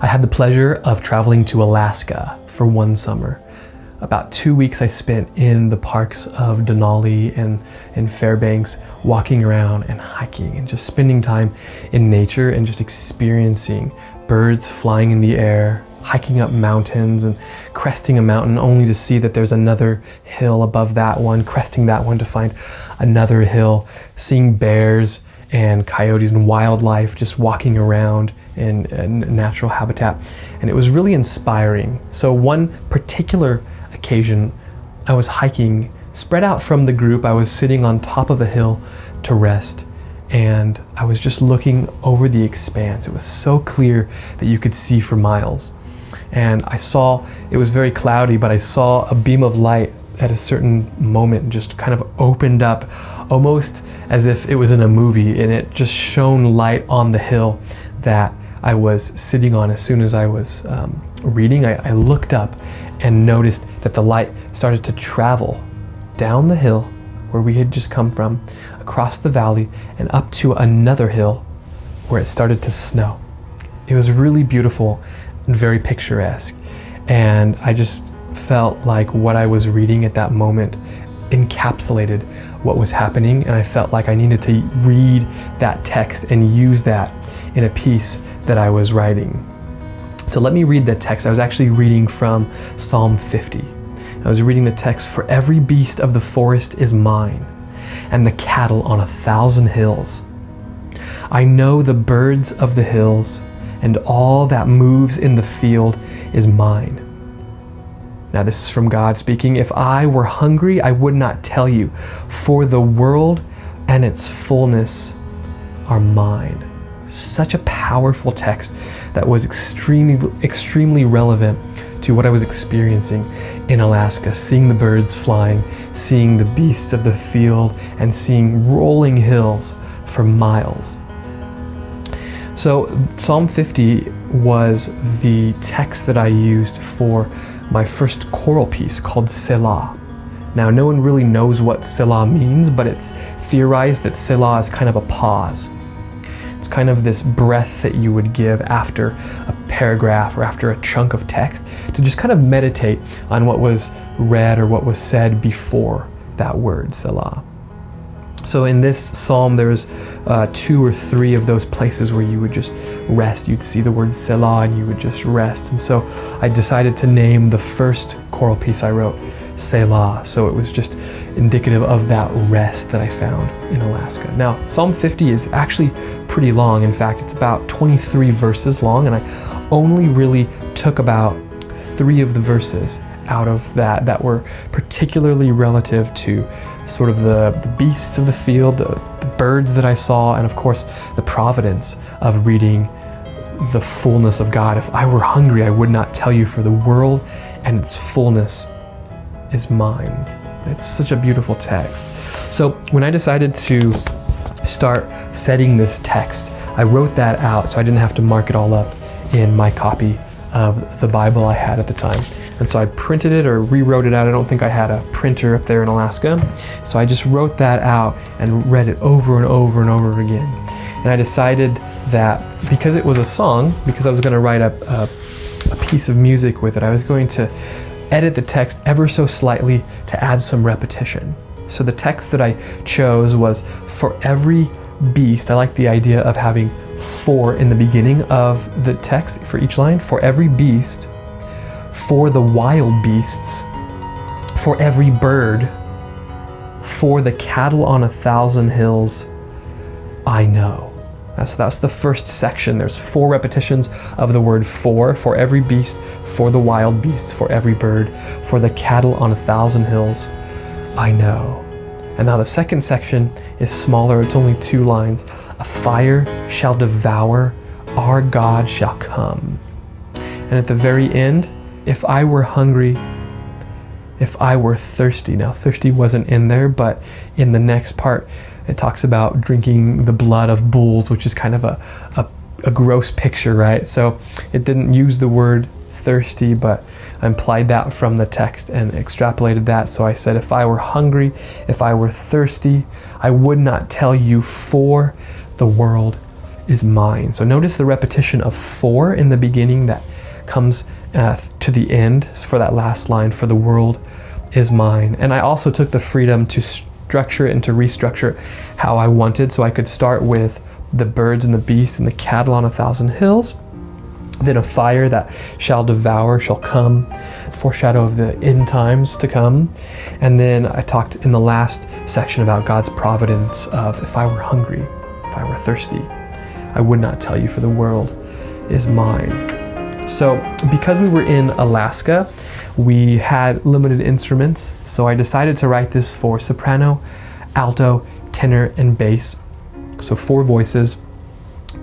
I had the pleasure of traveling to Alaska for one summer. About 2 weeks I spent in the parks of Denali and Fairbanks, walking around and hiking and just spending time in nature and just experiencing birds flying in the air, hiking up mountains and cresting a mountain only to see that there's another hill above that one, cresting that one to find another hill, seeing bears and coyotes and wildlife just walking around in natural habitat. And it was really inspiring. So one particular occasion, I was hiking, spread out from the group. I was sitting on top of a hill to rest, and I was just looking over the expanse. It was so clear that you could see for miles. And I saw, it was very cloudy, but I saw a beam of light at a certain moment just kind of opened up, almost as if it was in a movie, and it just shone light on the hill that I was sitting on. As soon as I was reading, I looked up and noticed that the light started to travel down the hill where we had just come from, across the valley, and up to another hill where it started to snow. It was really beautiful and very picturesque, and I just felt like what I was reading at that moment encapsulated what was happening, and I felt like I needed to read that text and use that in a piece that I was writing. So let me read the text. I was actually reading from Psalm 50. I was reading the text, "For every beast of the forest is mine, and the cattle on 1,000 hills. I know the birds of the hills, and all that moves in the field is mine." Now this is from God speaking. "If I were hungry, I would not tell you, for the world and its fullness are mine." Such a powerful text that was extremely relevant to what I was experiencing in Alaska, seeing the birds flying, seeing the beasts of the field, and seeing rolling hills for miles. So Psalm 50 was the text that I used for my first choral piece called Selah. Now, no one really knows what Selah means, but it's theorized that Selah is kind of a pause. It's kind of this breath that you would give after a paragraph or after a chunk of text to just kind of meditate on what was read or what was said before that word, Selah. So in this psalm, there's 2 or 3 of those places where you would just rest. You'd see the word Selah and you would just rest. And so I decided to name the first choral piece I wrote Selah. So it was just indicative of that rest that I found in Alaska. Now, Psalm 50 is actually pretty long. In fact, it's about 23 verses long, and I only really took about 3 of the verses out of that were particularly relative to sort of the beasts of the field, the birds that I saw, and of course the providence of reading the fullness of God. "If I were hungry, I would not tell you, for the world and its fullness is mine." It's such a beautiful text. So when I decided to start setting this text, I wrote that out so I didn't have to mark it all up in my copy of the Bible I had at the time. And so I printed it or rewrote it out. I don't think I had a printer up there in Alaska. So I just wrote that out and read it over and over and over again. And I decided that because it was a song, because I was going to write a piece of music with it, I was going to edit the text ever so slightly to add some repetition. So the text that I chose was, "For every beast," I like the idea of having 4 in the beginning of the text for each line. "For every beast, for the wild beasts, for every bird, for the cattle on 1,000 hills, I know." So that's the first section. There's 4 repetitions of the word for every beast, for the wild beasts, for every bird, for the cattle on 1,000 hills, I know. And now the second section is smaller. It's only 2 lines. "A fire shall devour, our God shall come." And at the very end, "If I were hungry, if I were thirsty." Now, thirsty wasn't in there, but in the next part, it talks about drinking the blood of bulls, which is kind of a gross picture, right? So it didn't use the word thirsty, but I implied that from the text and extrapolated that. So I said, "If I were hungry, if I were thirsty, I would not tell you, for the world is mine. So notice the repetition of 4 in the beginning that comes to the end for that last line, for the world is mine. And I also took the freedom to structure it and to restructure it how I wanted. So I could start with the birds and the beasts and the cattle on 1,000 hills. Then a fire that shall devour shall come, foreshadow of the end times to come. And then I talked in the last section about God's providence of, if I were hungry, if I were thirsty, I would not tell you, for the world is mine. So because we were in Alaska, we had limited instruments. So I decided to write this for soprano, alto, tenor, and bass. So 4 voices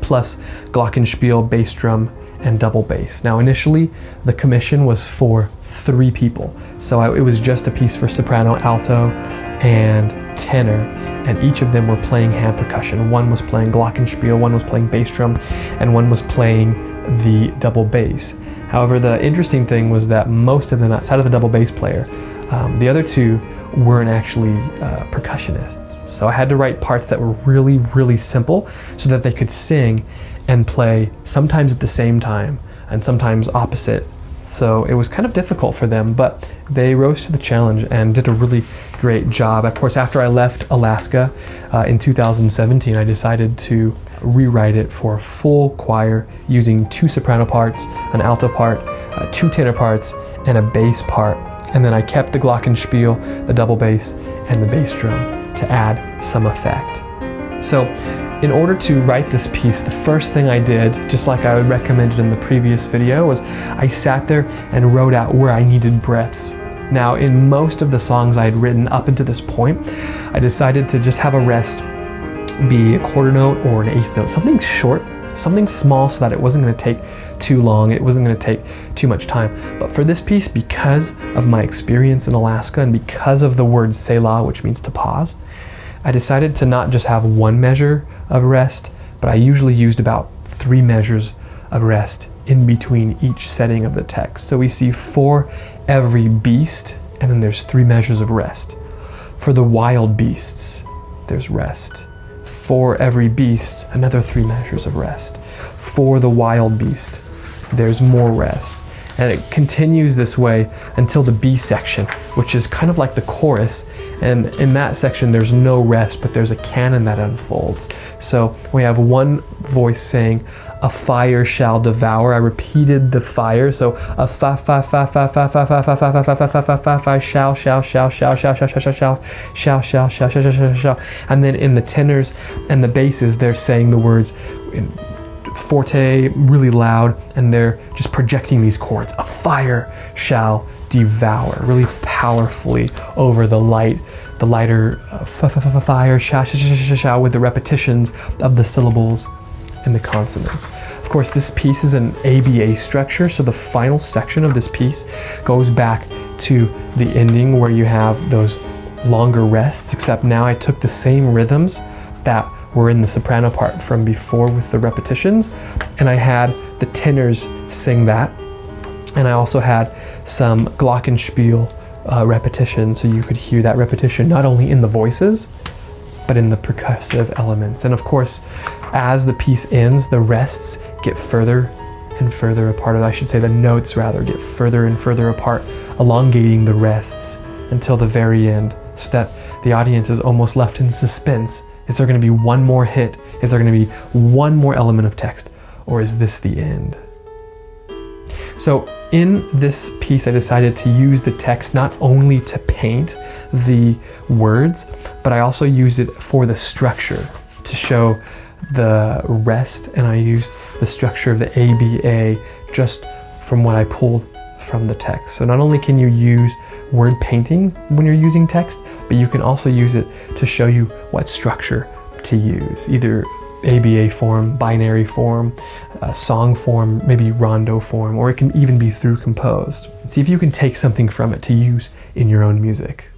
plus glockenspiel, bass drum, and double bass. Now initially the commission was for 3 people, so it was just a piece for soprano, alto, and tenor, and each of them were playing hand percussion. One was playing glockenspiel, one was playing bass drum, and one was playing the double bass. However, the interesting thing was that most of them, outside of the double bass player, the other 2 weren't actually percussionists. So I had to write parts that were really, really simple so that they could sing and play sometimes at the same time and sometimes opposite. So it was kind of difficult for them, but they rose to the challenge and did a really great job. Of course, after I left Alaska in 2017, I decided to rewrite it for a full choir using 2 soprano parts, an alto part, 2 tenor parts, and a bass part. And then I kept the glockenspiel, the double bass, and the bass drum to add some effect. So in order to write this piece, the first thing I did, just like I recommended in the previous video, was I sat there and wrote out where I needed breaths. Now, in most of the songs I had written up until this point, I decided to just have a rest be a quarter note or an eighth note, something short, something small, so that it wasn't going to take too long, it wasn't going to take too much time. But for this piece, because of my experience in Alaska and because of the word Selah, which means to pause, I decided to not just have 1 measure of rest, but I usually used about 3 measures of rest in between each setting of the text. So we see for every beast, and then there's 3 measures of rest. For the wild beasts, there's rest. For every beast, another 3 measures of rest. For the wild beast, there's more rest. And it continues this way until the B section, which is kind of like the chorus. And in that section, there's no rest, but there's a canon that unfolds. So we have one voice saying, a fire shall devour. I repeated the fire. So a fa fa fa fa fa fa fa fa fa fa fa fa fa fa fa fa shall shall shall shall shall shall shall shall shall shall shall shall shall shall shall. And then in the tenors and the basses, they're saying the words in forte, really loud, and they're just projecting these chords. A fire shall devour, really powerfully over the lighter fire shall with the repetitions of the syllables and the consonants. Of course, this piece is an ABA structure, so the final section of this piece goes back to the ending where you have those longer rests, except now I took the same rhythms that were in the soprano part from before with the repetitions, and I had the tenors sing that, and I also had some glockenspiel repetition, so you could hear that repetition not only in the voices but in the percussive elements. And of course, as the piece ends, the rests get further and further apart, or I should say the notes rather get further and further apart, elongating the rests until the very end, so that the audience is almost left in suspense. Is there going to be one more hit? Is there going to be one more element of text? Or is this the end? So in this piece, I decided to use the text not only to paint the words, but I also used it for the structure to show the rest, and I used the structure of the ABA just from what I pulled from the text. So not only can you use word painting when you're using text, but you can also use it to show you what structure to use, either ABA form, binary form, song form, maybe rondo form, or it can even be through composed. See if you can take something from it to use in your own music.